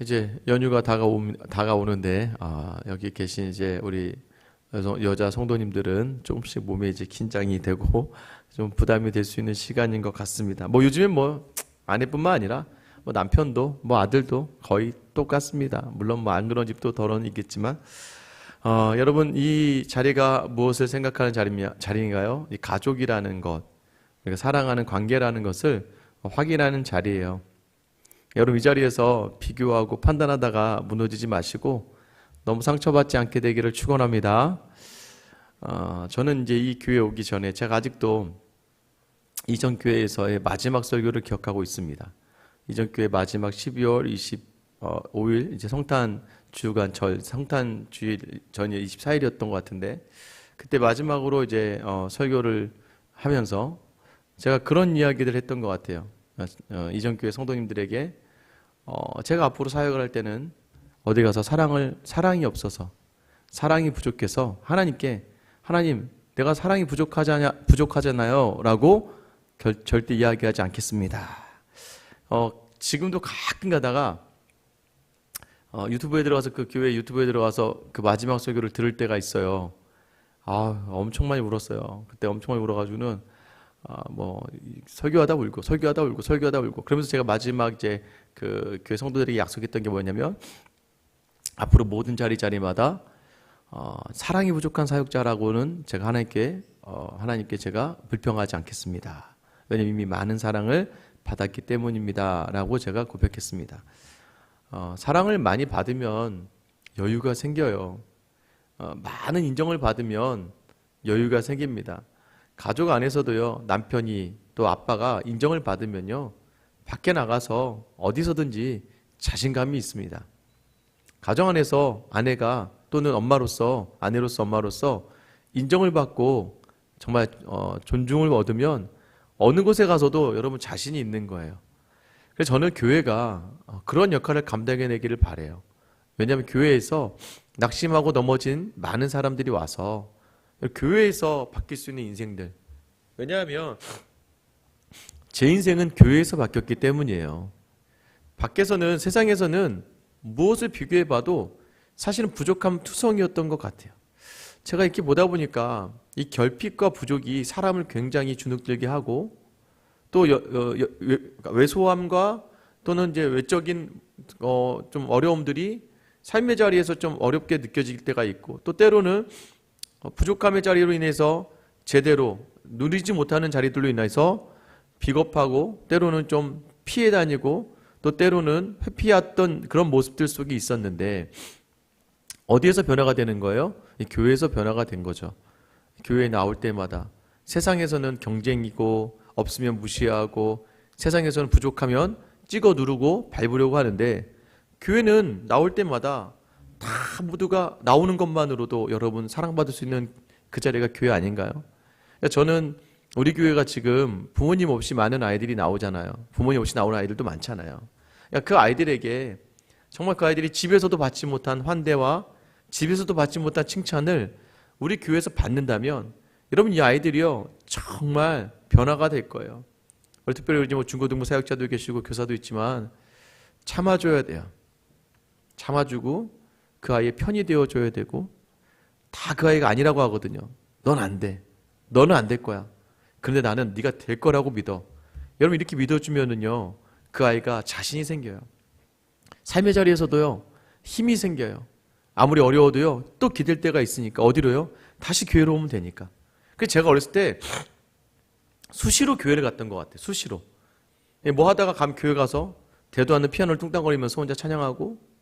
이제 연휴가 다가오는데, 여기 계신 이제 우리 여자 성도님들은 조금씩 몸에 이제 긴장이 되고 좀 부담이 될 수 있는 시간인 것 같습니다. 뭐 요즘엔 뭐 아내뿐만 아니라 뭐 남편도 뭐 아들도 거의 똑같습니다. 물론 뭐 안 그런 집도 덜은 있겠지만, 여러분 이 자리가 무엇을 생각하는 자리인가요? 이 가족이라는 것, 그러니까 사랑하는 관계라는 것을 확인하는 자리예요. 여러분 이 자리에서 비교하고 판단하다가 무너지지 마시고 너무 상처받지 않게 되기를 축원합니다. 저는 이제 이 교회 오기 전에 제가 아직도 이전 교회에서의 마지막 설교를 기억하고 있습니다. 이전 교회 마지막 12월 25일 이제 성탄 주간 성탄 주일 전이 24일이었던 것 같은데, 그때 마지막으로 이제 설교를 하면서 제가 그런 이야기를 했던 것 같아요. 이전 교회 성도님들에게 제가 앞으로 사역을 할 때는 어디 가서 사랑이 없어서, 사랑이 부족해서 하나님께, 하나님 내가 사랑이 부족하잖아요 라고 절대 이야기하지 않겠습니다. 지금도 가끔 가다가 유튜브에 들어가서, 그 교회 유튜브에 들어가서 그 마지막 설교를 들을 때가 있어요. 엄청 많이 울었어요. 그때 엄청 많이 울어가지고는 뭐 설교하다 울고 그러면서 제가 마지막 이제 그 교회 성도들에게 약속했던 게 뭐냐면, 앞으로 모든 자리마다 사랑이 부족한 사역자라고는 제가 하나님께 제가 불평하지 않겠습니다. 왜냐면 이미 많은 사랑을 받았기 때문입니다 라고 제가 고백했습니다. 사랑을 많이 받으면 여유가 생겨요. 많은 인정을 받으면 여유가 생깁니다. 가족 안에서도요, 남편이 또 아빠가 인정을 받으면요, 밖에 나가서 어디서든지 자신감이 있습니다. 가정 안에서 아내가 또는 아내로서 엄마로서 인정을 받고 정말 존중을 얻으면 어느 곳에 가서도 여러분 자신이 있는 거예요. 그래서 저는 교회가 그런 역할을 감당해내기를 바라요. 왜냐하면 교회에서 낙심하고 넘어진 많은 사람들이 와서 교회에서 바뀔 수 있는 인생들, 왜냐하면 제 인생은 교회에서 바뀌었기 때문이에요. 밖에서는, 세상에서는 무엇을 비교해봐도 사실은 부족함 투성이었던 것 같아요. 제가 이렇게 보다 보니까 이 결핍과 부족이 사람을 굉장히 주눅들게 하고, 또 왜소함과 또는 이제 외적인 좀 어려움들이 삶의 자리에서 좀 어렵게 느껴질 때가 있고, 또 때로는 부족함의 자리로 인해서 제대로 누리지 못하는 자리들로 인해서 비겁하고 때로는 좀 피해 다니고 또 때로는 회피했던 그런 모습들 속에 있었는데, 어디에서 변화가 되는 거예요? 교회에서 변화가 된 거죠. 교회에 나올 때마다 세상에서는 경쟁이고 없으면 무시하고 세상에서는 부족하면 찍어 누르고 밟으려고 하는데, 교회는 나올 때마다 다 모두가 나오는 것만으로도 여러분 사랑받을 수 있는 그 자리가 교회 아닌가요? 저는 우리 교회가 지금 부모님 없이 많은 아이들이 나오잖아요. 부모님 없이 나오는 아이들도 많잖아요. 그 아이들에게 정말 그 아이들이 집에서도 받지 못한 환대와 집에서도 받지 못한 칭찬을 우리 교회에서 받는다면, 여러분 이 아이들이요 정말 변화가 될 거예요. 특별히 요즘 뭐 중고등부 사역자도 계시고 교사도 있지만 참아줘야 돼요. 참아주고 그 아이의 편이 되어줘야 되고, 다 그 아이가 아니라고 하거든요. 넌 안 돼. 너는 안 될 거야. 그런데 나는 네가 될 거라고 믿어. 여러분 이렇게 믿어주면은요, 그 아이가 자신이 생겨요. 삶의 자리에서도요 힘이 생겨요. 아무리 어려워도요 또 기댈 때가 있으니까 어디로요? 다시 교회로 오면 되니까. 그래서 제가 어렸을 때 수시로 교회를 갔던 것 같아요. 수시로. 뭐 하다가 교회 가서 대도 않는 피아노를 뚱땅거리면서 혼자 찬양하고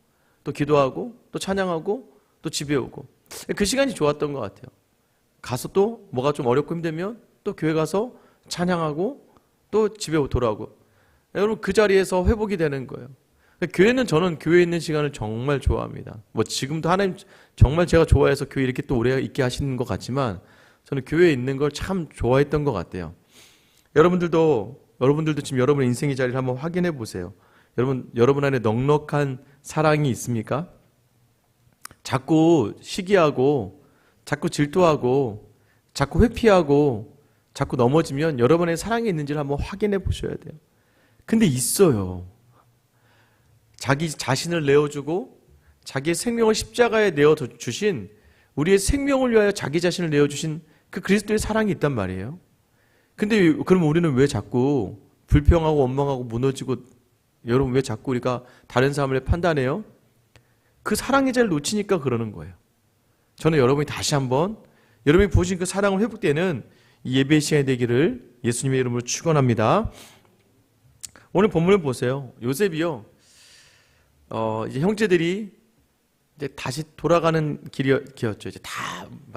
또 기도하고 또 찬양하고 또 집에 오고, 그 시간이 좋았던 것 같아요. 가서 또 뭐가 좀 어렵고 힘들면 또 교회 가서 찬양하고 또 집에 돌아오고, 여러분 그 자리에서 회복이 되는 거예요. 저는 교회에 있는 시간을 정말 좋아합니다. 뭐 지금도 하나님 정말 제가 좋아해서 교회 이렇게 또 오래 있게 하시는 것 같지만, 저는 교회에 있는 걸 참 좋아했던 것 같아요. 여러분들도 지금 여러분의 인생의 자리를 한번 확인해 보세요. 여러분 안에 넉넉한 사랑이 있습니까? 자꾸 시기하고 자꾸 질투하고 자꾸 회피하고 자꾸 넘어지면 여러분의 사랑이 있는지를 한번 확인해 보셔야 돼요. 근데 있어요. 자기 자신을 내어주고 자기의 생명을 십자가에 내어주신, 우리의 생명을 위하여 자기 자신을 내어주신 그 그리스도의 사랑이 있단 말이에요. 근데 그럼 우리는 왜 자꾸 불평하고 원망하고 무너지고, 여러분 왜 자꾸 우리가 다른 사람을 판단해요? 그 사랑의 자를 놓치니까 그러는 거예요. 저는 여러분이 다시 한번 여러분이 보신 그 사랑을 회복되는 이 예배 시간이 되기를 예수님의 이름으로 축원합니다. 오늘 본문을 보세요. 요셉이요, 이제 형제들이 이제 다시 돌아가는 길이었죠. 이제 다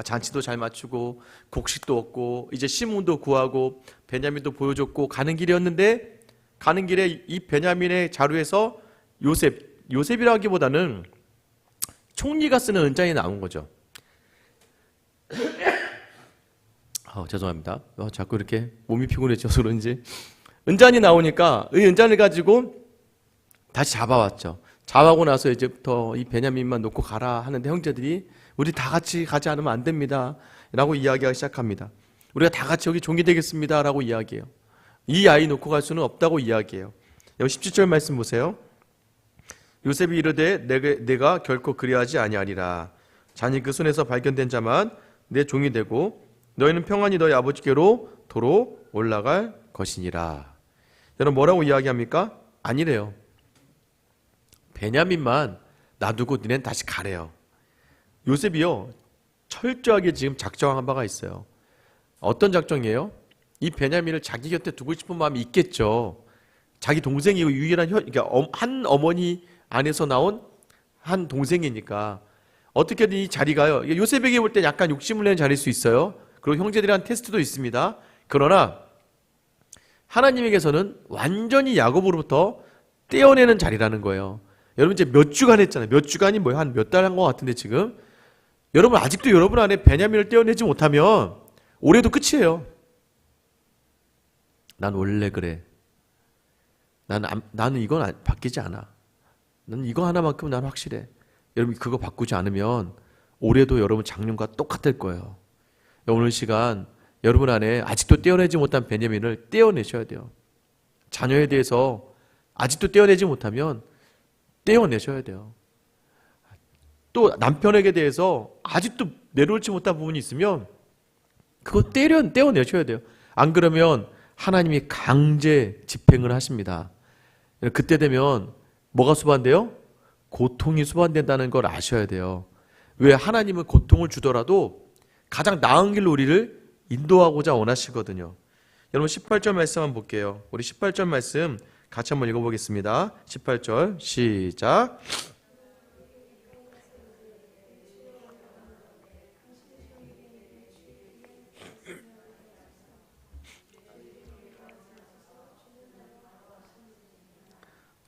잔치도 잘 마치고 곡식도 얻고 이제 시몬도 구하고 베냐민도 보여줬고 가는 길이었는데, 가는 길에 이 베냐민의 자루에서 요셉이라기보다는 총리가 쓰는 은장이 나온 거죠. 죄송합니다. 자꾸 이렇게 몸이 피곤해져서 그런지 은잔이 나오니까 이 은잔을 가지고 다시 잡아왔죠. 잡아오고 나서 이제부터 이 베냐민만 놓고 가라 하는데, 형제들이 우리 다 같이 가지 않으면 안 됩니다 라고 이야기하기 시작합니다. 우리가 다 같이 여기 종이 되겠습니다 라고 이야기해요. 이 아이 놓고 갈 수는 없다고 이야기해요. 여기 17절 말씀 보세요. 요셉이 이르되 내가 결코 그리하지 아니하리라. 잔이 그 손에서 발견된 자만 내 종이 되고 너희는 평안히 너희 아버지께로 도로 올라갈 것이니라. 여러분 뭐라고 이야기합니까? 아니래요. 베냐민만 놔두고 니네는 다시 가래요. 요셉이요, 철저하게 지금 작정한 바가 있어요. 어떤 작정이에요? 이 베냐민을 자기 곁에 두고 싶은 마음이 있겠죠. 자기 동생이고 유일한 그러니까 한 어머니 안에서 나온 한 동생이니까 어떻게든 이 자리가요, 요셉에게 볼 때 약간 욕심을 내는 자리일 수 있어요. 그리고 형제들이란 테스트도 있습니다. 그러나 하나님에게서는 완전히 야곱으로부터 떼어내는 자리라는 거예요. 여러분 이제 몇 주간 했잖아요. 몇 주간이 뭐예요? 한 몇 달 한 것 같은데 지금 여러분 아직도 여러분 안에 베냐민을 떼어내지 못하면 올해도 끝이에요. 난 원래 그래. 나는 이건 바뀌지 않아. 나는 이거 하나만큼 난 확실해. 여러분 그거 바꾸지 않으면 올해도 여러분 작년과 똑같을 거예요. 오늘 시간 여러분 안에 아직도 떼어내지 못한 베냐민을 떼어내셔야 돼요. 자녀에 대해서 아직도 떼어내지 못하면 떼어내셔야 돼요. 또 남편에게 대해서 아직도 내려놓지 못한 부분이 있으면 그거 떼어내셔야 돼요. 안 그러면 하나님이 강제 집행을 하십니다. 그때 되면 뭐가 수반돼요? 고통이 수반된다는 걸 아셔야 돼요. 왜? 하나님은 고통을 주더라도 가장 나은 길로 우리를 인도하고자 원하시거든요. 여러분 18절 말씀 한번 볼게요. 우리 18절 말씀 같이 한번 읽어보겠습니다. 18절 시작.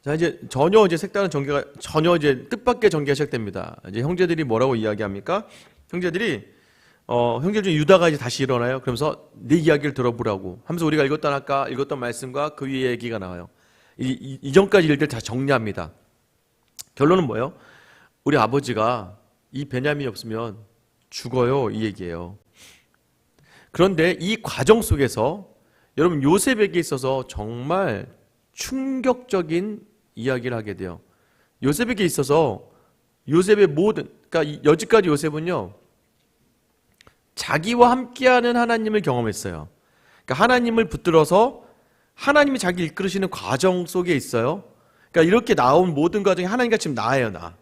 자, 이제 색다른 전개가 이제 뜻밖의 전개가 시작됩니다. 이제 형제들이 뭐라고 이야기합니까? 형제들 중에 유다가 이제 다시 일어나요. 그러면서 네 이야기를 들어보라고 하면서 우리가 읽었던 말씀과 그 위에 얘기가 나와요. 이전까지 일들 다 정리합니다. 결론은 뭐예요? 우리 아버지가 이 베냐민이 없으면 죽어요, 이 얘기예요. 그런데 이 과정 속에서 여러분 요셉에게 있어서 정말 충격적인 이야기를 하게 돼요. 요셉에게 있어서 요셉의 그러니까 여지까지 요셉은요, 자기와 함께하는 하나님을 경험했어요. 그러니까 하나님을 붙들어서 하나님이 자기를 이끌으시는 과정 속에 있어요. 그러니까 이렇게 나온 모든 과정이 하나님과 지금 나예요, 나.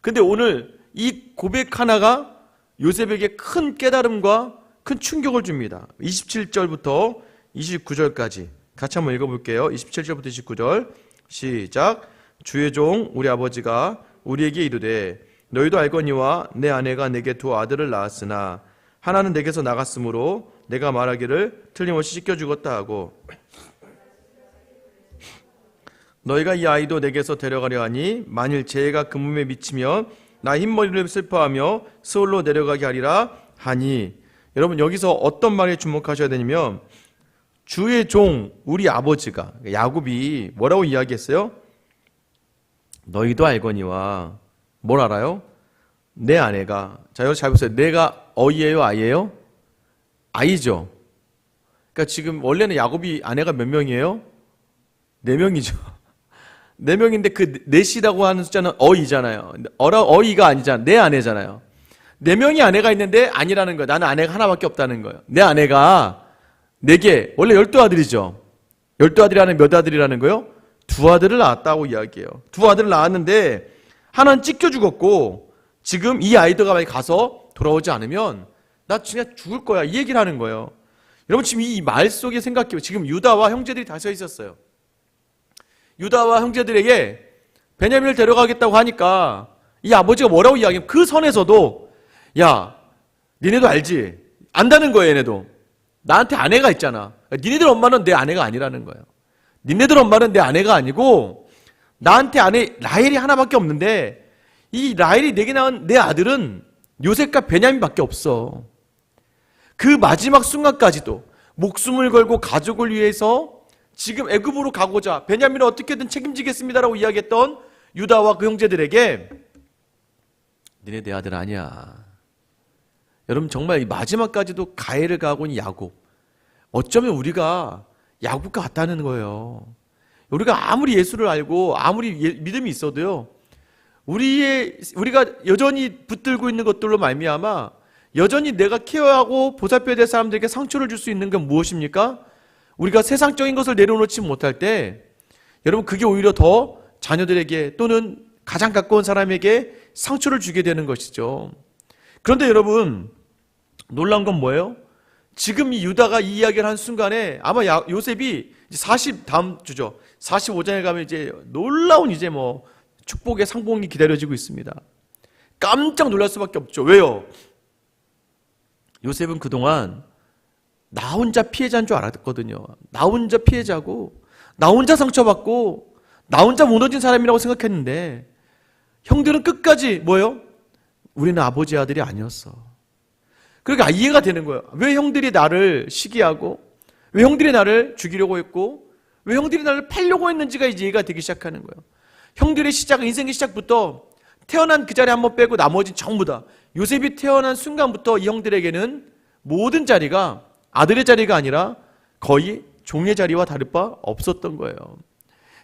근데 오늘 이 고백 하나가 요셉에게 큰 깨달음과 큰 충격을 줍니다. 27절부터 29절까지 같이 한번 읽어볼게요. 27절부터 29절 시작. 주의 종 우리 아버지가 우리에게 이르되 너희도 알거니와 내 아내가 내게 두 아들을 낳았으나 하나는 내게서 나갔으므로 내가 말하기를 틀림없이 씻겨주겠다 하고 너희가 이 아이도 내게서 데려가려 하니 만일 재해가 그 몸에 미치면 나 흰머리를 슬퍼하며 스올로 내려가게 하리라 하니. 여러분 여기서 어떤 말에 주목하셔야 되냐면 주의 종 우리 아버지가, 야곱이 뭐라고 이야기했어요? 너희도 알거니와 뭘 알아요? 내 아내가, 자 여러분 잘 보세요. 내가 어이예요, 아이예요? 아이죠. 그러니까 지금 원래는 야곱이 아내가 몇 명이에요? 4명이죠. 네 명인데 그 넷이라고 하는 숫자는 어이잖아요. 어이가 아니잖아. 내 아내잖아요. 네 명이 아내가 있는데 아니라는 거예요. 나는 아내가 하나밖에 없다는 거예요. 내 아내가 네 개, 원래 12아들이죠. 12아들이 몇 아들이라는 거예요? 2아들을 낳았다고 이야기해요. 2아들을 낳았는데 하나는 찢겨 죽었고 지금 이 아이들과 만약 가서 돌아오지 않으면 나 그냥 죽을 거야. 이 얘기를 하는 거예요. 여러분 지금 이 말 속에 생각해요. 지금 유다와 형제들이 다 서 있었어요. 유다와 형제들에게 베냐민을 데려가겠다고 하니까 이 아버지가 뭐라고 이야기하면 그 선에서도 야 니네도 알지? 안다는 거예요. 얘네도. 나한테 아내가 있잖아. 니네들 엄마는 내 아내가 아니라는 거예요. 니네들 엄마는 내 아내가 아니고 나한테 아내 라헬이 하나밖에 없는데 이 라헬이 내게 낳은 내 아들은 요셉과 베냐민밖에 없어. 그 마지막 순간까지도 목숨을 걸고 가족을 위해서 지금 애굽으로 가고자 베냐민을 어떻게든 책임지겠습니다라고 이야기했던 유다와 그 형제들에게 니네 내 아들 아니야. 여러분 정말 이 마지막까지도 가해를 가고 있는 야곱. 어쩌면 우리가 야곱과 같다는 거예요. 우리가 아무리 예수를 알고 아무리 믿음이 있어도요. 우리가 여전히 붙들고 있는 것들로 말미암아 여전히 내가 케어하고 보살펴야 될 사람들에게 상처를 줄 수 있는 건 무엇입니까? 우리가 세상적인 것을 내려놓지 못할 때 여러분 그게 오히려 더 자녀들에게 또는 가장 가까운 사람에게 상처를 주게 되는 것이죠. 그런데 여러분 놀라운 건 뭐예요? 지금 이 유다가 이 이야기를 한 순간에 아마 요셉이 다음 주죠. 45장에 가면 이제 놀라운 이제 뭐 축복의 상봉이 기다려지고 있습니다. 깜짝 놀랄 수밖에 없죠. 왜요? 요셉은 그동안 나 혼자 피해자인 줄 알았거든요. 나 혼자 피해자고 나 혼자 상처받고 나 혼자 무너진 사람이라고 생각했는데 형들은 끝까지 뭐예요? 우리는 아버지 아들이 아니었어. 그러니까 이해가 되는 거예요. 왜 형들이 나를 시기하고 왜 형들이 나를 죽이려고 했고 왜 형들이 나를 팔려고 했는지가 이제 이해가 되기 시작하는 거예요. 형들의 인생의 시작부터 태어난 그 자리 한번 빼고 나머지는 전부 다 요셉이 태어난 순간부터 이 형들에게는 모든 자리가 아들의 자리가 아니라 거의 종의 자리와 다를 바 없었던 거예요.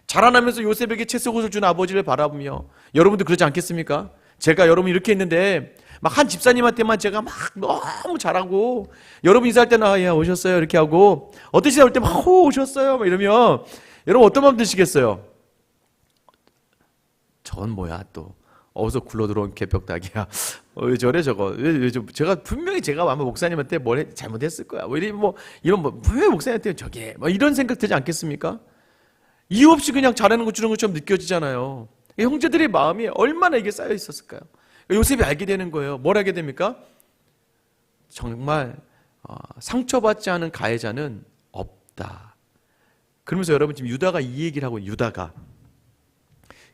자라나면서 요셉에게 채색옷을 준 아버지를 바라보며 여러분도 그러지 않겠습니까? 제가 여러분 이렇게 했는데 막 한 집사님한테만 제가 막 너무 잘하고 여러분 인사할 때는 예 오셨어요 이렇게 하고 어떠시다 할 때 막 오셨어요 막 이러면 여러분 어떤 마음 드시겠어요? 저건 뭐야 또 어디서 굴러들어온 개벽닭이야. 왜 저래 저거? 제가 분명히 제가 아마 목사님한테 뭘 잘못했을 거야. 이런 분명히 목사님한테 저게 뭐 이런 생각 들지 않겠습니까? 이유 없이 그냥 잘하는 거 주는 것처럼 느껴지잖아요. 형제들의 마음이 얼마나 이게 쌓여 있었을까요? 요셉이 알게 되는 거예요. 뭘 알게 됩니까? 정말 상처받지 않은 가해자는 없다. 그러면서 여러분 지금 유다가 이 얘기를 하고 유다가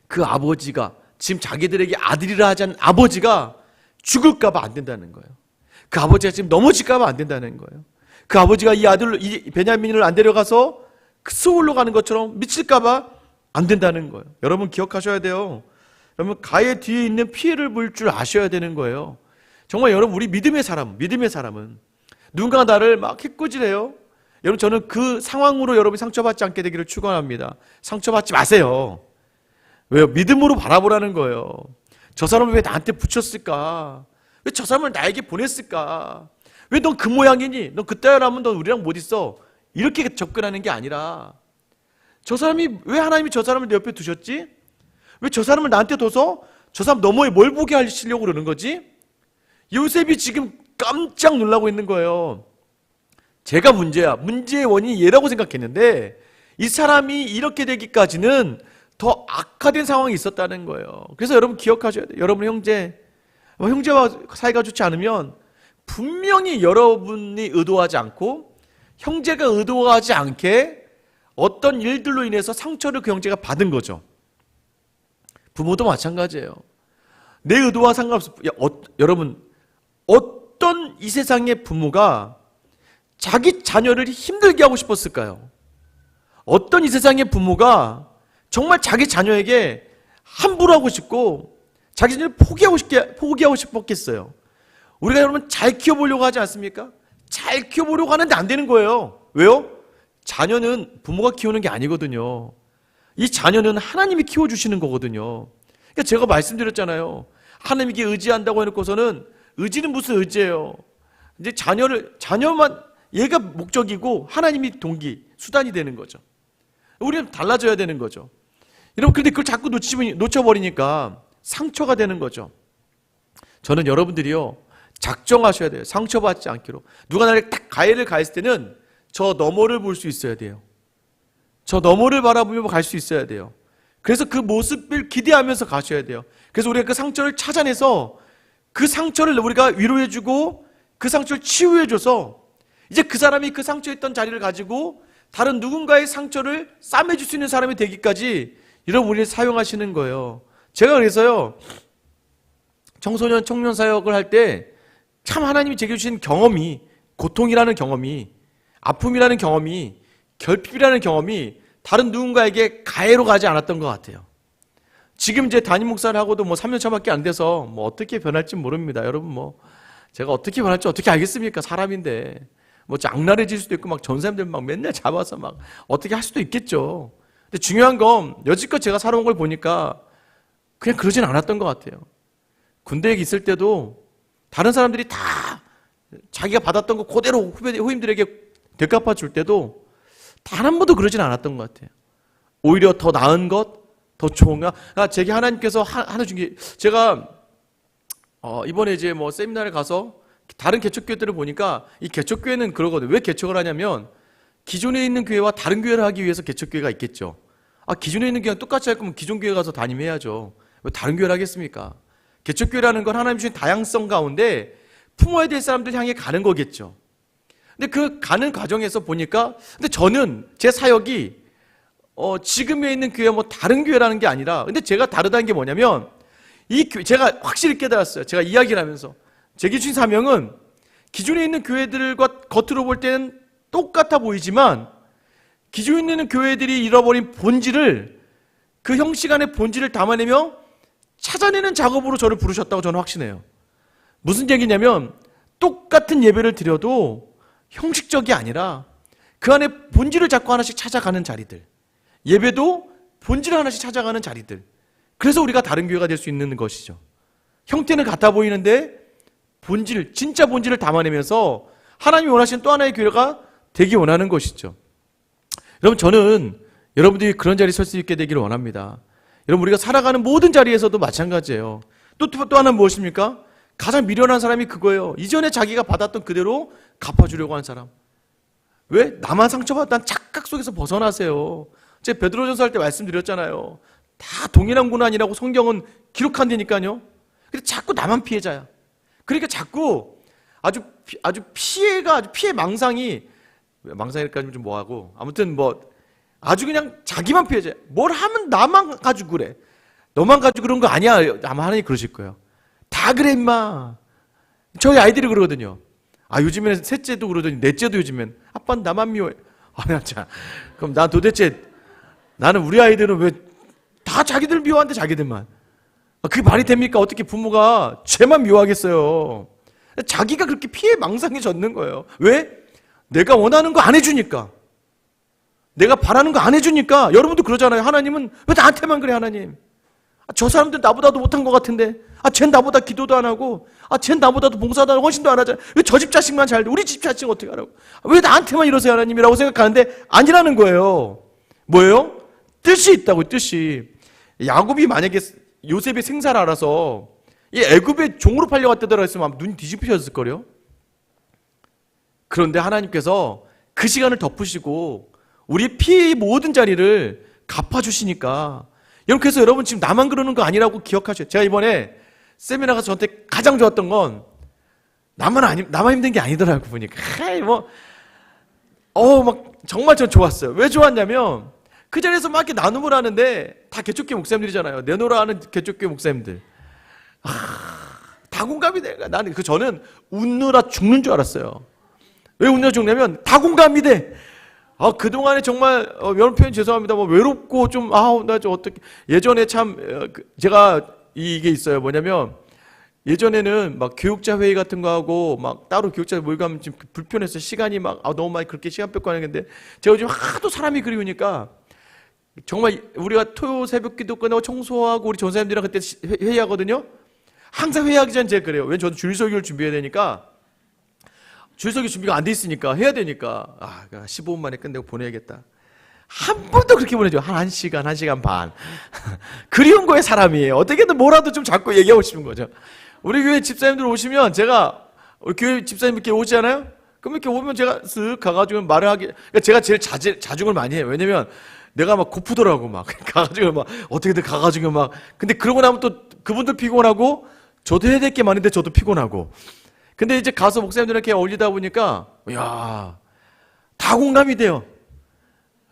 그 아버지가 지금 자기들에게 아들이라 하지 않은 아버지가 죽을까 봐 안 된다는 거예요. 그 아버지가 지금 넘어질까 봐 안 된다는 거예요. 그 아버지가 이 베냐민을 안 데려가서 그 스올로 가는 것처럼 미칠까 봐 안 된다는 거예요. 여러분 기억하셔야 돼요. 여러분 가해 뒤에 있는 피해를 볼 줄 아셔야 되는 거예요. 정말 여러분 우리 믿음의 사람은 누군가 나를 막 해꾸질해요. 여러분 저는 그 상황으로 여러분이 상처받지 않게 되기를 축원합니다. 상처받지 마세요. 왜요? 믿음으로 바라보라는 거예요. 저 사람을 왜 나한테 붙였을까? 왜 저 사람을 나에게 보냈을까? 왜 넌 그 모양이니? 넌 그따위라면 넌 우리랑 못 있어. 이렇게 접근하는 게 아니라 저 사람이 왜 하나님이 저 사람을 내 옆에 두셨지? 왜 저 사람을 나한테 둬서 저 사람 너머에 뭘 보게 하시려고 그러는 거지? 요셉이 지금 깜짝 놀라고 있는 거예요. 제가 문제의 원인이 얘라고 생각했는데 이 사람이 이렇게 되기까지는 더 악화된 상황이 있었다는 거예요. 그래서 여러분 기억하셔야 돼요. 여러분 형제와 사이가 좋지 않으면 분명히 여러분이 의도하지 않고 형제가 의도하지 않게 어떤 일들로 인해서 상처를 그 형제가 받은 거죠. 부모도 마찬가지예요. 내 의도와 상관없이 여러분 어떤 이 세상의 부모가 자기 자녀를 힘들게 하고 싶었을까요? 어떤 이 세상의 부모가 정말 자기 자녀에게 함부로 하고 싶고 자기 자녀를 포기하고 싶었겠어요. 우리가 여러분 잘 키워보려고 하지 않습니까? 잘 키워보려고 하는데 안 되는 거예요. 왜요? 자녀는 부모가 키우는 게 아니거든요. 이 자녀는 하나님이 키워주시는 거거든요. 그러니까 제가 말씀드렸잖아요. 하나님께 의지한다고 해놓고서는 의지는 무슨 의지예요? 이제 자녀만 얘가 목적이고 하나님이 동기, 수단이 되는 거죠. 우리는 달라져야 되는 거죠. 여러분, 근데 그걸 자꾸 놓쳐버리니까 상처가 되는 거죠. 저는 여러분들이요, 작정하셔야 돼요. 상처받지 않기로. 누가 나를 딱 가해를 가했을 때는 저 너머를 볼 수 있어야 돼요. 저 너머를 바라보며 갈 수 있어야 돼요. 그래서 그 모습을 기대하면서 가셔야 돼요. 그래서 우리가 그 상처를 찾아내서 그 상처를 우리가 위로해주고 그 상처를 치유해줘서 이제 그 사람이 그 상처했던 자리를 가지고 다른 누군가의 상처를 싸매줄 수 있는 사람이 되기까지 여러분 우리를 사용하시는 거예요. 제가 그래서요, 청소년 청년 사역을 할 때 참 하나님이 제게 주신 경험이, 고통이라는 경험이, 아픔이라는 경험이, 결핍이라는 경험이 다른 누군가에게 가해로 가지 않았던 것 같아요. 지금 이제 담임 목사를 하고도 뭐 3년 차밖에 안 돼서 뭐 어떻게 변할지 모릅니다. 여러분, 뭐 제가 어떻게 변할지 어떻게 알겠습니까? 사람인데 뭐 악랄해질 수도 있고 막 전사님들 막 맨날 잡아서 막 어떻게 할 수도 있겠죠. 근데 중요한 건 여지껏 제가 살아온 걸 보니까 그냥 그러진 않았던 것 같아요. 군대에 있을 때도 다른 사람들이 다 자기가 받았던 거 그대로 후임들에게 되갚아 줄 때도 단 한 번도 그러진 않았던 것 같아요. 오히려 더 나은 것, 더 좋은 것. 제게 하나님께서 하나 준 게, 제가 이번에 이제 뭐 세미나를 가서 다른 개척교회들을 보니까 이 개척교회는 그러거든요. 왜 개척을 하냐면 기존에 있는 교회와 다른 교회를 하기 위해서 개척교회가 있겠죠. 기존에 있는 교회랑 똑같이 할 거면 기존 교회 가서 담임해야죠. 왜 다른 교회를 하겠습니까? 개척교회라는 건 하나님 주신 다양성 가운데 품어야 될 사람들 향해 가는 거겠죠. 근데 그 가는 과정에서 보니까, 근데 저는 제 사역이 지금에 있는 교회 뭐 다른 교회라는 게 아니라, 근데 제가 다르다는 게 뭐냐면 이 교회, 제가 확실히 깨달았어요. 제가 이야기를 하면서 제게 주신 사명은 기존에 있는 교회들과 겉으로 볼 때는 똑같아 보이지만 기존에 있는 교회들이 잃어버린 본질을, 그 형식 안의 본질을 담아내며 찾아내는 작업으로 저를 부르셨다고 저는 확신해요. 무슨 얘기냐면 똑같은 예배를 드려도 형식적이 아니라 그 안에 본질을 자꾸 하나씩 찾아가는 자리들, 예배도 본질을 하나씩 찾아가는 자리들. 그래서 우리가 다른 교회가 될 수 있는 것이죠. 형태는 같아 보이는데 본질, 진짜 본질을 담아내면서 하나님이 원하시는 또 하나의 교회가 되기 원하는 것이죠. 여러분, 저는 여러분들이 그런 자리에 설 수 있게 되기를 원합니다. 여러분, 우리가 살아가는 모든 자리에서도 마찬가지예요. 또 하나는 무엇입니까? 가장 미련한 사람이 그거예요. 이전에 자기가 받았던 그대로 갚아주려고 하는 사람. 왜? 나만 상처받았다는 착각 속에서 벗어나세요. 제가 베드로전서 할 때 말씀드렸잖아요. 다 동일한 고난이라고 성경은 기록한다니까요. 근데 자꾸 나만 피해자야. 그러니까 자꾸 아주 피해 망상이, 망상일까 좀 뭐하고, 아무튼 뭐 아주 그냥 자기만 피해자야. 뭘 하면 나만 가지고 그래. 너만 가지고 그런 거 아니야. 아마 하나님 그러실 거예요. 다 그래 임마. 저희 아이들이 그러거든요. 요즘에는 셋째도 그러더니 넷째도 요즘엔 아빠는 나만 미워해. 자, 그럼 난 도대체, 나는 우리 아이들은 왜 다 자기들 미워하는데 자기들만. 그게 말이 됩니까? 어떻게 부모가 쟤만 미워하겠어요. 자기가 그렇게 피해 망상에 젖는 거예요. 왜? 내가 원하는 거 안 해주니까. 내가 바라는 거 안 해주니까. 여러분도 그러잖아요. 하나님은 왜 나한테만 그래, 하나님? 저 사람들 나보다도 못한 것 같은데. 쟨 나보다 기도도 안 하고, 쟨 나보다도 봉사도 안 하고 헌신도 안 하잖아. 왜 저 집 자식만 잘 돼? 우리 집 자식 어떻게 하라고? 왜 나한테만 이러세요, 하나님이라고 생각하는데 아니라는 거예요. 뭐예요? 뜻이 있다고, 뜻이. 야곱이 만약에 요셉의 생사를 알아서 이 애굽의 종으로 팔려갔다더라 했으면 아마 눈이 뒤집히셨을 거요. 그런데 하나님께서 그 시간을 덮으시고 우리의 피해의 모든 자리를 갚아주시니까, 여러분, 그래서 여러분 지금 나만 그러는 거 아니라고 기억하셔요. 제가 이번에 세미나 가서 저한테 가장 좋았던 건 나만 힘든 게 아니더라고 보니까. 막 정말 전 좋았어요. 왜 좋았냐면 그 자리에서 막 이렇게 나눔을 하는데 다 개척교회 목사님들이잖아요. 내놓으라 하는 개척교회 목사님들. 다 공감이 돼. 나는 저는 웃느라 죽는 줄 알았어요. 왜 웃느라 죽냐면 다 공감이 돼. 그동안에 정말 여러분 표현 죄송합니다. 뭐 외롭고 좀 나 좀 어떻게, 예전에 참 제가 이게 있어요. 뭐냐면 예전에는 막 교육자 회의 같은 거 하고 막 따로 교육자 모임가면 지금 불편해서 시간이 막 너무 많이 그렇게 시간 뺏고 하는 건데, 제가 요즘 하도 사람이 그리우니까 정말 우리가 토요 새벽 기도 끝나고 청소하고 우리 전사님들이랑 그때 회의하거든요. 항상 회의하기 전에 제가 그래요. 왜냐면 저도 주일설교를 준비해야 되니까, 주일설교 준비가 안 돼 있으니까 해야 되니까 15분 만에 끝내고 보내야겠다. 한 번도 그렇게 보내죠. 한 1시간, 1시간 반. 그리운 거에 사람이에요. 어떻게든 뭐라도 좀 자꾸 얘기하고 싶은 거죠. 우리 교회 집사님들 오시면 제가, 우리 교회 집사님 이렇게 오잖아요? 그럼 이렇게 오면 제가 쓱 가가지고 말을 하기, 그러니까 제가 제일 자중을 많이 해요. 왜냐면 내가 막 고프더라고, 막. 가가지고 막, 어떻게든 가가지고 막. 근데 그러고 나면 또 그분들 피곤하고, 저도 해야 될 게 많은데 저도 피곤하고. 근데 이제 가서 목사님들한테 어울리다 보니까, 이야, 다 공감이 돼요.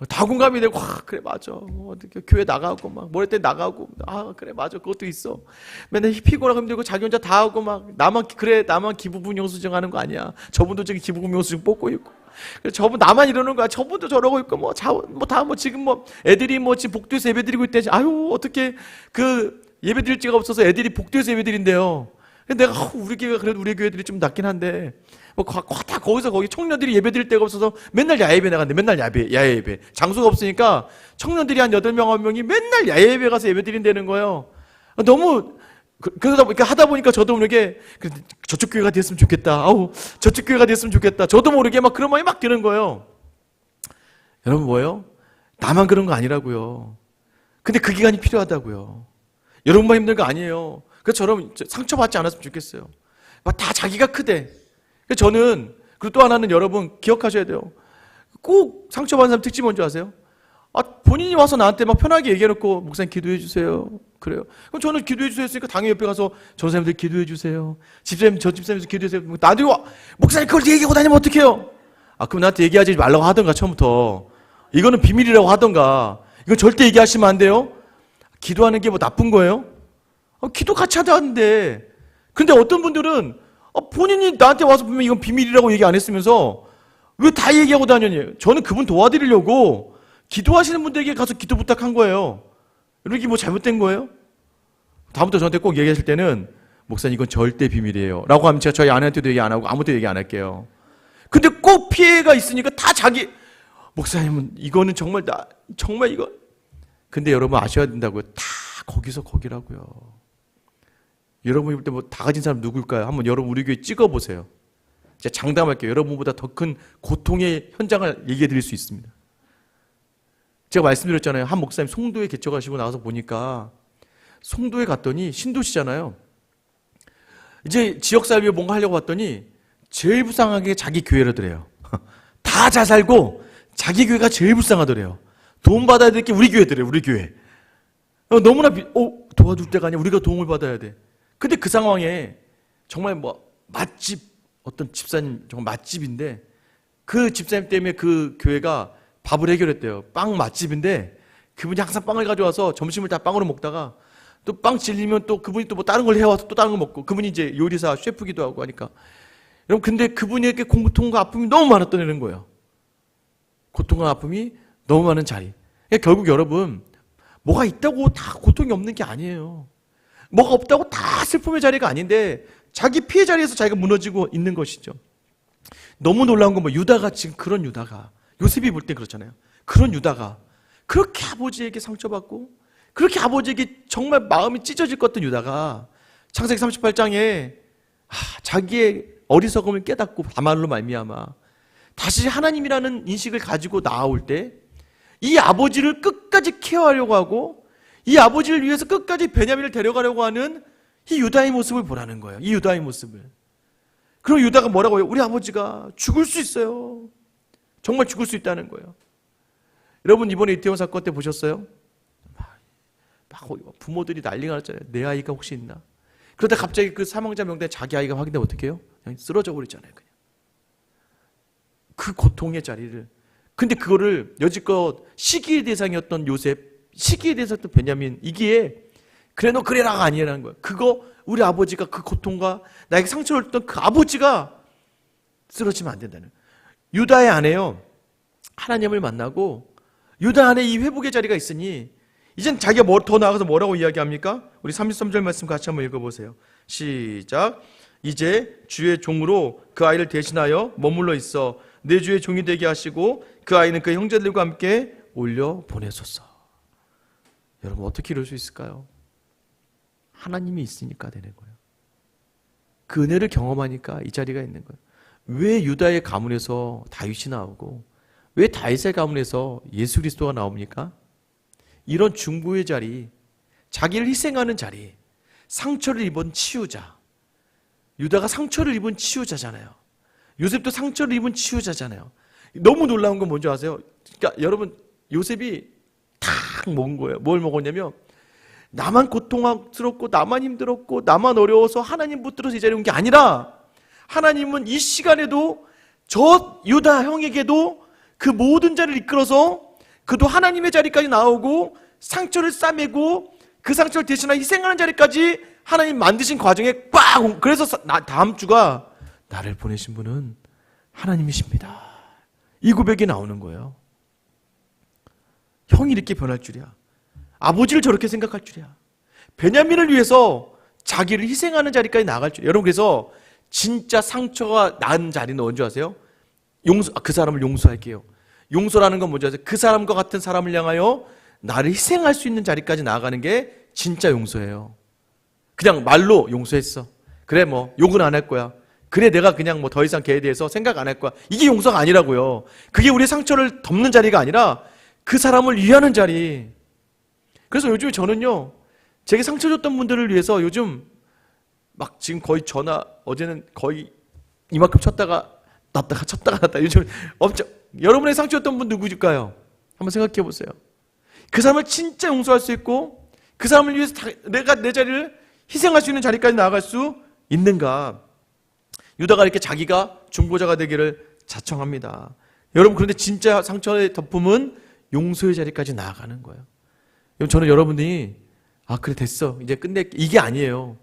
다 공감이 되고, 그래, 맞아. 어떻게 교회 나가고, 막, 뭐 할 때 나가고, 그래, 맞아. 그것도 있어. 맨날 피곤하고 힘들고 자기 혼자 다 하고, 막, 나만 기부금 영수증 하는 거 아니야. 저분도 지금 기부금 영수증 뽑고 있고. 그래서 저분 나만 이러는 거야. 저분도 저러고 있고, 지금 애들이 지금 복도에서 예배 드리고 있대. 아유, 어떻게 예배 드릴 데가 없어서 애들이 복도에서 예배 드린대요. 근데 내가, 우리 교회가 그래도 우리 교회들이 좀 낫긴 한데, 다 거기 청년들이 예배 드릴 데가 없어서 맨날 야예배 나갔는데, 맨날 야예배. 장소가 없으니까 청년들이 한 8명, 9명이 맨날 야예배 가서 예배 드린다는 거예요. 너무, 그러다 보니까 하다 보니까 저도 모르게, 저쪽 교회가 됐으면 좋겠다. 저쪽 교회가 됐으면 좋겠다. 저도 모르게 막 그런 마음이 막 드는 거예요. 여러분 뭐예요? 나만 그런 거 아니라고요. 근데 그 기간이 필요하다고요. 여러분만 힘든 거 아니에요. 저처럼 상처받지 않았으면 좋겠어요. 막 다 자기가 크대. 저는, 그리고 또 하나는 여러분 기억하셔야 돼요. 꼭 상처받은 사람 특징 뭔지 아세요? 본인이 와서 나한테 막 편하게 얘기해놓고, 목사님 기도해 주세요. 그래요. 그럼 저는 기도해 주세요 했으니까 당연히 옆에 가서 전사님들 기도해 주세요. 집사님, 저 집사님들 기도해 주세요. 나한테 와, 목사님 그걸 얘기하고 다니면 어떡해요? 그럼 나한테 얘기하지 말라고 하던가, 처음부터. 이거는 비밀이라고 하던가. 이건 절대 얘기하시면 안 돼요. 기도하는 게 뭐 나쁜 거예요? 기도 같이 하자는데. 근데 어떤 분들은 본인이 나한테 와서 보면 이건 비밀이라고 얘기 안 했으면서 왜 다 얘기하고 다녔니? 저는 그분 도와드리려고 기도하시는 분들에게 가서 기도 부탁한 거예요. 이게 뭐 잘못된 거예요? 다음부터 저한테 꼭 얘기하실 때는, 목사님 이건 절대 비밀이에요 라고 하면 제가 저희 아내한테도 얘기 안 하고 아무도 얘기 안 할게요. 근데 꼭 피해가 있으니까 다 목사님은 이거는 정말 이거. 근데 여러분 아셔야 된다고요. 다 거기서 거기라고요. 여러분이 볼 때 다 가진 사람 누굴까요? 한번 여러분 우리 교회 찍어보세요. 제가 장담할게요. 여러분보다 더 큰 고통의 현장을 얘기해 드릴 수 있습니다. 제가 말씀드렸잖아요. 한 목사님 송도에 개척하시고 나와서 보니까, 송도에 갔더니 신도시잖아요. 이제 지역사회에 뭔가 하려고 왔더니 제일 불쌍하게 자기 교회라더래요. 다 잘 살고 자기 교회가 제일 불쌍하더래요. 도움 받아야 될 게 우리 교회더래요. 우리 교회. 너무나 도와줄 때가 아니야. 우리가 도움을 받아야 돼. 근데 그 상황에 정말 맛집, 어떤 집사님 정말 맛집인데, 그 집사님 때문에 그 교회가 밥을 해결했대요. 빵 맛집인데 그분이 항상 빵을 가져와서 점심을 다 빵으로 먹다가, 또 빵 질리면 또 그분이 또 다른 걸 해와서 또 다른 거 먹고, 그분이 이제 요리사 셰프기도 하고 하니까. 여러분 근데 그분에게 고통과 아픔이 너무 많았다는 거예요. 고통과 아픔이 너무 많은 자리. 그러니까 결국 여러분, 뭐가 있다고 다 고통이 없는 게 아니에요. 뭐가 없다고 다 슬픔의 자리가 아닌데, 자기 피해 자리에서 자기가 무너지고 있는 것이죠. 너무 놀라운 건 유다가 지금 그런 유다가, 요셉이 볼 때 그렇잖아요. 그런 유다가 그렇게 아버지에게 상처받고, 그렇게 아버지에게 정말 마음이 찢어질 것 같은 유다가 창세기 38장에 자기의 어리석음을 깨닫고 다말로 말미암아 다시 하나님이라는 인식을 가지고 나아올 때, 이 아버지를 끝까지 케어하려고 하고, 이 아버지를 위해서 끝까지 베냐민을 데려가려고 하는 이 유다의 모습을 보라는 거예요. 이 유다의 모습을. 그럼 유다가 뭐라고 해요? 우리 아버지가 죽을 수 있어요. 정말 죽을 수 있다는 거예요. 여러분 이번에 이태원 사건 때 보셨어요? 막 부모들이 난리가 났잖아요. 내 아이가 혹시 있나? 그러다 갑자기 그 사망자 명단에 자기 아이가 확인되면 어떻게 해요? 그냥 쓰러져 버리잖아요. 그냥. 그 고통의 자리를. 근데 그거를 여지껏 시기의 대상이었던 요셉, 시기의 대상이었던 베냐민, 이기에 그래 너 그래라가 아니라는 거야. 그거 우리 아버지가 그 고통과 나에게 상처를 줬던 그 아버지가 쓰러지면 안 된다는 거야. 유다의 아내요, 하나님을 만나고 유다 안에 이 회복의 자리가 있으니 이젠 자기가 더 나아가서 뭐라고 이야기합니까? 우리 33절 말씀 같이 한번 읽어보세요. 시작. 이제 주의 종으로 그 아이를 대신하여 머물러 있어 내 주의 종이 되게 하시고 그 아이는 그 형제들과 함께 올려 보내소서. 여러분 어떻게 이룰 수 있을까요? 하나님이 있으니까 되는 거예요. 그 은혜를 경험하니까 이 자리가 있는 거예요. 왜 유다의 가문에서 다윗이 나오고 왜 다윗의 가문에서 예수 그리스도가 나옵니까? 이런 중보의 자리, 자기를 희생하는 자리, 상처를 입은 치유자. 유다가 상처를 입은 치유자잖아요. 요셉도 상처를 입은 치유자잖아요. 너무 놀라운 건 뭔지 아세요? 그러니까 여러분, 요셉이 탁 먹은 거예요. 뭘 먹었냐면 나만 고통스럽고 나만 힘들었고 나만 어려워서 하나님 붙들어서 이 자리에 온 게 아니라 하나님은 이 시간에도 저 유다 형에게도 그 모든 자리를 이끌어서 그도 하나님의 자리까지 나오고 상처를 싸매고 그 상처를 대신하여 희생하는 자리까지 하나님 만드신 과정에 꽉. 그래서 다음 주가 나를 보내신 분은 하나님이십니다. 이 고백이 나오는 거예요. 형이 이렇게 변할 줄이야. 아버지를 저렇게 생각할 줄이야. 베냐민을 위해서 자기를 희생하는 자리까지 나갈 줄이야. 여러분, 그래서 진짜 상처가 난 자리는 뭔지 아세요? 그 사람을 용서할게요. 용서라는 건 뭔지 아세요? 그 사람과 같은 사람을 향하여 나를 희생할 수 있는 자리까지 나아가는 게 진짜 용서예요. 그냥 말로 용서했어. 그래, 뭐 욕은 안 할 거야. 그래, 내가 그냥 뭐 더 이상 걔에 대해서 생각 안 할 거야. 이게 용서가 아니라고요. 그게 우리의 상처를 덮는 자리가 아니라 그 사람을 위하는 자리. 그래서 요즘에 저는요, 제게 상처 줬던 분들을 위해서 요즘 막 지금 거의 어제는 거의 이만큼 쳤다가 놨다가 쳤다가 놨다. 요즘 엄청, 여러분의 상처 줬던 분 누구일까요? 한번 생각해 보세요. 그 사람을 진짜 용서할 수 있고 그 사람을 위해서 내가 내 자리를 희생할 수 있는 자리까지 나아갈 수 있는가? 유다가 이렇게 자기가 중보자가 되기를 자청합니다. 여러분, 그런데 진짜 상처의 덮음은 용서의 자리까지 나아가는 거예요. 저는 여러분이 그래 됐어 이제 끝낼게 이게 아니에요.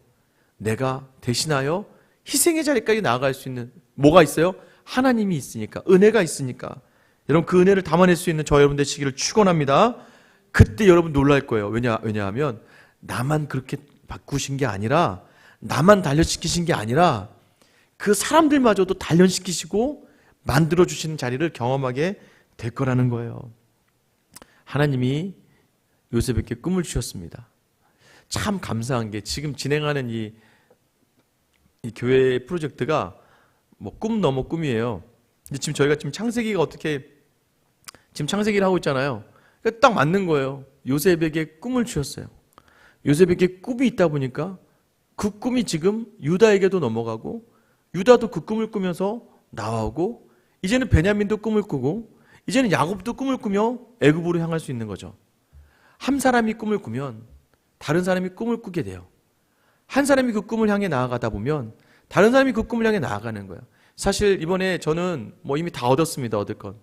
내가 대신하여 희생의 자리까지 나아갈 수 있는 뭐가 있어요? 하나님이 있으니까, 은혜가 있으니까. 여러분, 그 은혜를 담아낼 수 있는 저 여러분 되시기를 축원합니다. 그때 여러분 놀랄 거예요. 왜냐하면 나만 그렇게 바꾸신 게 아니라, 나만 단련시키신 게 아니라 그 사람들마저도 단련시키시고 만들어주시는 자리를 경험하게 될 거라는 거예요. 하나님이 요셉에게 꿈을 주셨습니다. 참 감사한 게 지금 진행하는 이 교회 프로젝트가 뭐 꿈 넘어 꿈이에요. 근데 지금 저희가 지금 창세기가 어떻게 지금 창세기를 하고 있잖아요. 그러니까 딱 맞는 거예요. 요셉에게 꿈을 주셨어요. 요셉에게 꿈이 있다 보니까 그 꿈이 지금 유다에게도 넘어가고 유다도 그 꿈을 꾸면서 나오고 이제는 베냐민도 꿈을 꾸고 이제는 야곱도 꿈을 꾸며 애굽으로 향할 수 있는 거죠. 한 사람이 꿈을 꾸면 다른 사람이 꿈을 꾸게 돼요. 한 사람이 그 꿈을 향해 나아가다 보면 다른 사람이 그 꿈을 향해 나아가는 거예요. 사실 이번에 저는 뭐 이미 다 얻었습니다. 얻을 건.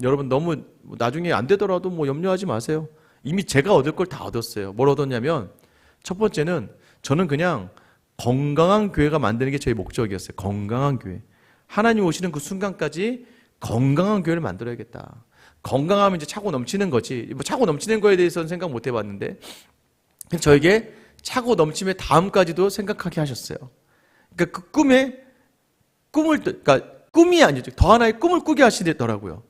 여러분 너무 나중에 안 되더라도 뭐 염려하지 마세요. 이미 제가 얻을 걸 다 얻었어요. 뭘 얻었냐면 첫 번째는 저는 그냥 건강한 교회가 만드는 게 저희 목적이었어요. 건강한 교회. 하나님 오시는 그 순간까지 건강한 교회를 만들어야겠다. 건강하면 이제 차고 넘치는 거지. 뭐 차고 넘치는 거에 대해서는 생각 못 해봤는데 저에게 차고 넘침의 다음까지도 생각하게 하셨어요. 그러니까 그 그러니까 꿈이 아니죠. 더 하나의 꿈을 꾸게 하시더라고요.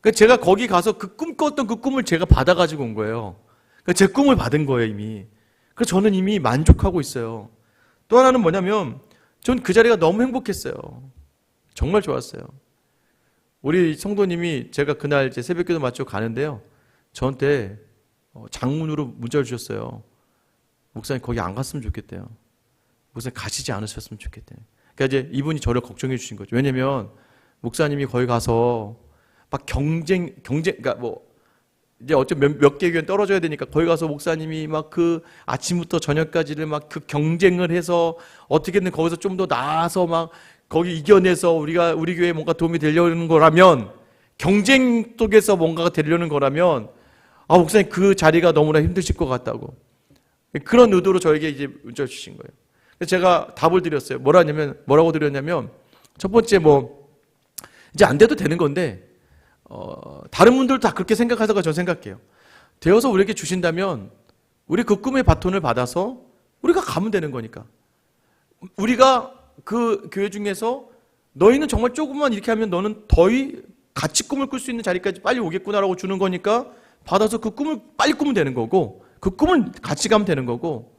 그러니까 제가 거기 가서 그 꿈꿨던 그 꿈을 제가 받아가지고 온 거예요. 그러니까 제 꿈을 받은 거예요, 이미. 그래서 저는 이미 만족하고 있어요. 또 하나는 뭐냐면 전 그 자리가 너무 행복했어요. 정말 좋았어요. 우리 성도님이 제가 그날 제 새벽기도 마치고 가는데요. 저한테 장문으로 문자를 주셨어요. 목사님 거기 안 갔으면 좋겠대요. 목사님 가시지 않으셨으면 좋겠대요. 그러니까 이제 이분이 저를 걱정해 주신 거죠. 왜냐면 목사님이 거기 가서 막 그러니까 뭐 이제 어쩜 몇 개 교회 떨어져야 되니까 거기 가서 목사님이 막 그 아침부터 저녁까지를 막 그 경쟁을 해서 어떻게든 거기서 좀 더 나아서 막 거기 이겨내서 우리 교회에 뭔가 도움이 되려는 거라면, 경쟁 속에서 뭔가가 되려는 거라면 목사님 그 자리가 너무나 힘드실 것 같다고, 그런 의도로 저에게 이제 문자를 주신 거예요. 그래서 제가 답을 드렸어요. 뭐라고 드렸냐면 첫 번째 이제 안 돼도 되는 건데 다른 분들도 다 그렇게 생각하다가 저는 생각해요. 되어서 우리에게 주신다면 우리 그 꿈의 바톤을 받아서 우리가 가면 되는 거니까. 우리가 그 교회 중에서 너희는 정말 조금만 이렇게 하면 너는 같이 꿈을 꿀 수 있는 자리까지 빨리 오겠구나라고 주는 거니까 받아서 그 꿈을 빨리 꾸면 되는 거고, 그 꿈을 같이 가면 되는 거고,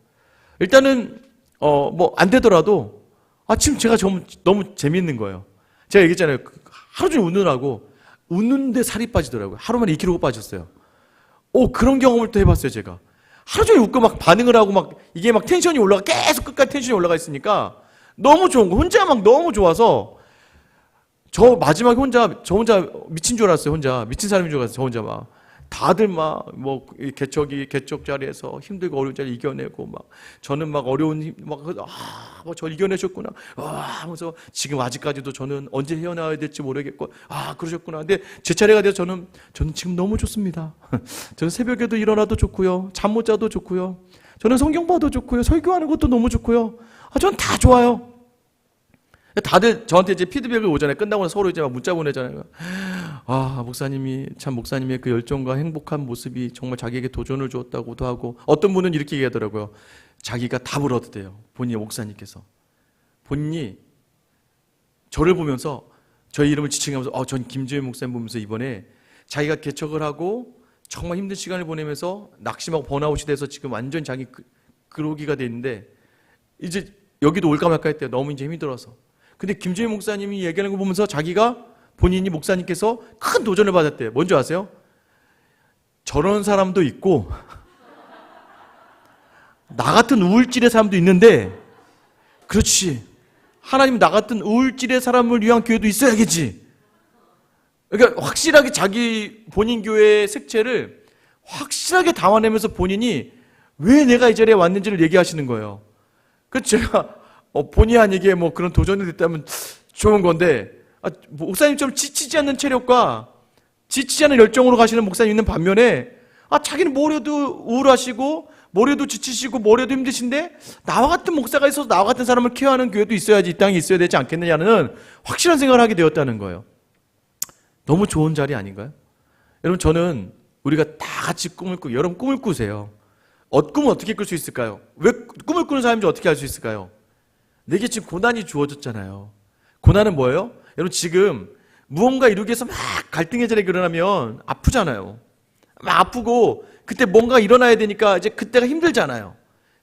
일단은 뭐 안 되더라도 지금 제가 너무 재미있는 거예요. 제가 얘기했잖아요. 하루 종일 웃느라고 웃는데 살이 빠지더라고요. 하루 만에 2kg 빠졌어요. 그런 경험을 또 해봤어요. 제가 하루 종일 웃고 막 반응을 하고 막 이게 막 텐션이 올라가, 계속 끝까지 텐션이 올라가 있으니까 너무 좋은 거, 혼자 막 너무 좋아서 저 마지막에 저 혼자 미친 줄 알았어요. 혼자 미친 사람인 줄 알았어요. 저 혼자 막 다들 막 뭐 개척 자리에서 힘들고 어려운 자리 이겨내고 막 저는 막 어려운 저 이겨내셨구나 하면서 지금 아직까지도 저는 언제 헤어나와야 될지 모르겠고 그러셨구나. 근데 제 차례가 돼서 저는 지금 너무 좋습니다. 저는 새벽에도 일어나도 좋고요, 잠 못 자도 좋고요, 저는 성경 봐도 좋고요, 설교하는 것도 너무 좋고요. 저는 다 좋아요. 다들 저한테 이제 피드백을 오잖아요. 끝나고 서로 이제 막 문자 보내잖아요. 목사님의 그 열정과 행복한 모습이 정말 자기에게 도전을 주었다고도 하고, 어떤 분은 이렇게 얘기하더라고요. 자기가 답을 얻었대요. 본인의 목사님께서. 본인이 저를 보면서 저의 이름을 지칭하면서 전 김재현 목사님 보면서 이번에 자기가 개척을 하고 정말 힘든 시간을 보내면서 낙심하고 번아웃이 돼서 지금 완전 자기 그러기가 돼 있는데 이제 여기도 올까 말까 했대요. 너무 이제 힘이 들어서. 근데 김재현 목사님이 얘기하는 거 보면서 본인이 목사님께서 큰 도전을 받았대요. 뭔지 아세요? 저런 사람도 있고 나 같은 우울질의 사람도 있는데, 그렇지, 하나님 나 같은 우울질의 사람을 위한 교회도 있어야겠지. 그러니까 확실하게 본인 교회의 색채를 확실하게 담아내면서 본인이 왜 내가 이 자리에 왔는지를 얘기하시는 거예요. 그래서 제가 본의 아니게 뭐 그런 도전이 됐다면 좋은 건데, 목사님처럼 지치지 않는 체력과 지치지 않는 열정으로 가시는 목사님 있는 반면에 자기는 뭐래도 우울하시고 뭐래도 지치시고 뭐래도 힘드신데 나와 같은 목사가 있어서 나와 같은 사람을 케어하는 교회도 있어야지, 이 땅에 있어야 되지 않겠느냐는 확실한 생각을 하게 되었다는 거예요. 너무 좋은 자리 아닌가요? 여러분, 저는 우리가 다 같이 꿈을 꾸고, 여러분 꿈을 꾸세요. 꿈을 어떻게 꿀 수 있을까요? 왜 꿈을 꾸는 사람인지 어떻게 알 수 있을까요? 내게 지금 고난이 주어졌잖아요. 고난은 뭐예요? 여러분, 지금 무언가 이루기 위해서 막 갈등의 자리에 일어나면 아프잖아요. 막 아프고 그때 뭔가 일어나야 되니까 이제 그때가 힘들잖아요.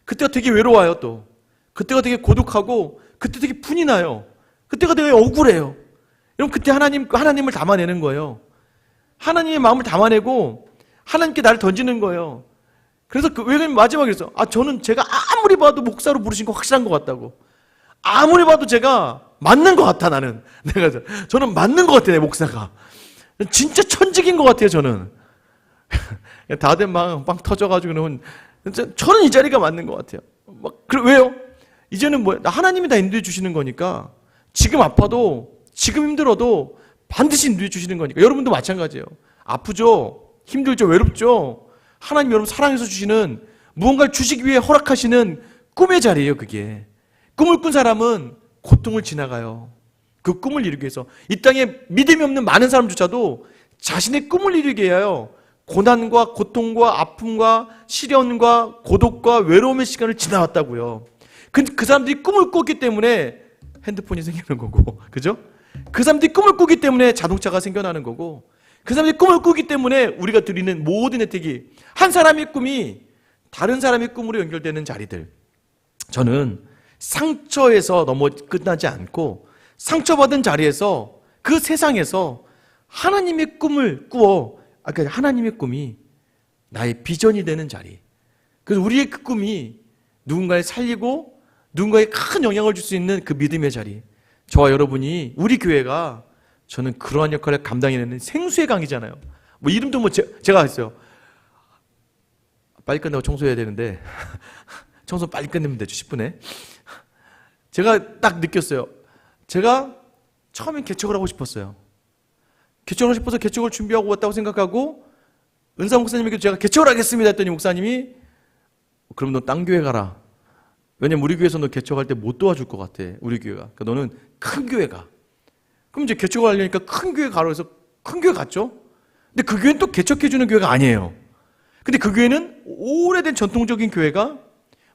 그때가 되게 외로워요. 또 그때가 되게 고독하고 그때 되게 분이 나요. 그때가 되게 억울해요. 여러분, 그때 하나님을 담아내는 거예요. 하나님의 마음을 담아내고 하나님께 나를 던지는 거예요. 그래서 왜 마지막에 그랬어. 저는 제가 아무리 봐도 목사로 부르신 거 확실한 것 같다고. 아무리 봐도 제가 맞는 것 같아, 나는. 저는 맞는 것 같아, 내 목사가. 진짜 천직인 것 같아요, 저는. 다들 막 빵 터져가지고는 저는 이 자리가 맞는 것 같아요. 왜요? 이제는 하나님이 다 인도해 주시는 거니까, 지금 아파도, 지금 힘들어도 반드시 인도해 주시는 거니까. 여러분도 마찬가지예요. 아프죠? 힘들죠? 외롭죠? 하나님 여러분 사랑해서 주시는, 무언가를 주시기 위해 허락하시는 꿈의 자리예요, 그게. 꿈을 꾼 사람은 고통을 지나가요. 그 꿈을 이루기 위해서. 이 땅에 믿음이 없는 많은 사람조차도 자신의 꿈을 이루기 위하여 고난과 고통과 아픔과 시련과 고독과 외로움의 시간을 지나왔다고요. 그 사람들이 꿈을 꿨기 때문에 핸드폰이 생기는 거고, 그죠? 그 사람들이 꿈을 꾸기 때문에 자동차가 생겨나는 거고, 그 사람들이 꿈을 꾸기 때문에 우리가 드리는 모든 혜택이, 한 사람의 꿈이 다른 사람의 꿈으로 연결되는 자리들. 저는 상처에서 끝나지 않고 상처받은 자리에서, 그 세상에서 하나님의 꿈을 꾸어, 하나님의 꿈이 나의 비전이 되는 자리. 그래서 우리의 그 꿈이 누군가를 살리고 누군가에 큰 영향을 줄 수 있는 그 믿음의 자리. 저와 여러분이, 우리 교회가, 저는 그러한 역할을 감당해내는 생수의 강이잖아요. 이름도 제가 했어요. 빨리 끝나고 청소해야 되는데 청소 빨리 끝내면 되죠, 10분에. 제가 딱 느꼈어요. 제가 처음엔 개척을 하고 싶었어요. 개척을 하고 싶어서 개척을 준비하고 왔다고 생각하고, 은사 목사님에게 제가 개척을 하겠습니다 했더니 목사님이, 그럼 너 딴 교회 가라. 왜냐면 우리 교회에서 너 개척할 때 못 도와줄 것 같아, 우리 교회가. 그러니까 너는 큰 교회 가. 그럼 이제 개척을 하려니까 큰 교회 가라고 해서 큰 교회 갔죠. 근데 그 교회는 또 개척해주는 교회가 아니에요. 근데 그 교회는 오래된 전통적인 교회가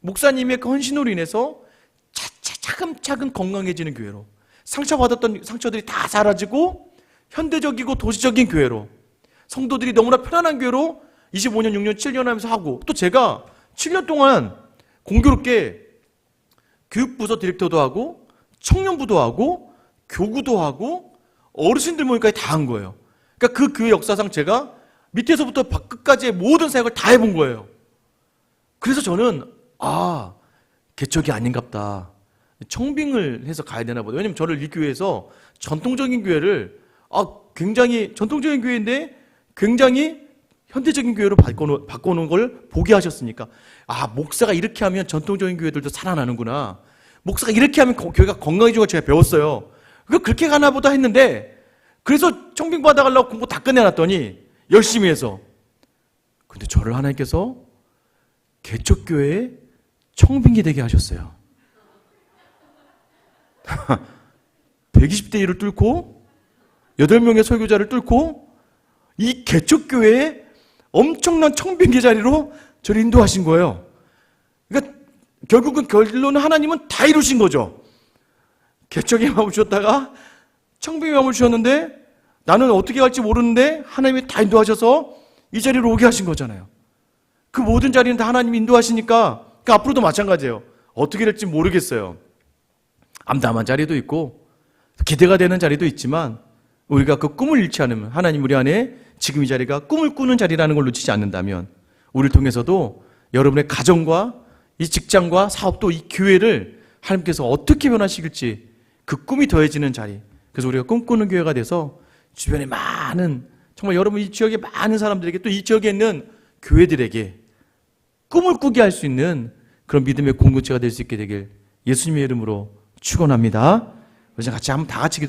목사님의 그 헌신으로 인해서 차근차근 건강해지는 교회로, 상처받았던 상처들이 다 사라지고 현대적이고 도시적인 교회로, 성도들이 너무나 편안한 교회로 25년, 6년, 7년 하면서 하고, 또 제가 7년 동안 공교롭게 교육부서 디렉터도 하고, 청년부도 하고, 교구도 하고, 어르신들 모임까지 다 한 거예요. 그러니까 그 교회 역사상 제가 밑에서부터 끝까지의 모든 사역을 다 해본 거예요. 그래서 저는 개척이 아닌갑다. 청빙을 해서 가야 되나 보다. 왜냐면 저를 이 교회에서 전통적인 교회를 굉장히 전통적인 교회인데 굉장히 현대적인 교회로 바꿔놓은 걸 보게 하셨으니까 목사가 이렇게 하면 전통적인 교회들도 살아나는구나. 목사가 이렇게 하면 교회가 건강해지는 걸 제가 배웠어요. 그렇게 가나 보다 했는데 그래서 청빙 받아가려고 공부 다 끝내놨더니 열심히 해서 근데 저를 하나님께서 개척교회에 청빙이 되게 하셨어요. 120대 1을 뚫고 8명의 설교자를 뚫고 이 개척교회에 엄청난 청빙기 자리로 저를 인도하신 거예요. 그러니까 결국은 결론은 하나님은 다 이루신 거죠. 개척의 마음을 주셨다가 청빙의 마음을 주셨는데 나는 어떻게 갈지 모르는데 하나님이 다 인도하셔서 이 자리로 오게 하신 거잖아요. 그 모든 자리는 다 하나님이 인도하시니까 앞으로도 마찬가지예요. 어떻게 될지 모르겠어요. 암담한 자리도 있고 기대가 되는 자리도 있지만 우리가 그 꿈을 잃지 않으면 하나님 우리 안에 지금 이 자리가 꿈을 꾸는 자리라는 걸 놓치지 않는다면 우리를 통해서도 여러분의 가정과 이 직장과 사업도 이 교회를 하나님께서 어떻게 변화시킬지 그 꿈이 더해지는 자리. 그래서 우리가 꿈꾸는 교회가 돼서 주변에 많은 정말 여러분 이 지역에 많은 사람들에게 또 이 지역에 있는 교회들에게 꿈을 꾸게 할 수 있는 그런 믿음의 공동체가 될 수 있게 되길 예수님의 이름으로 축원합니다. 그래서 같이 한번 다 같이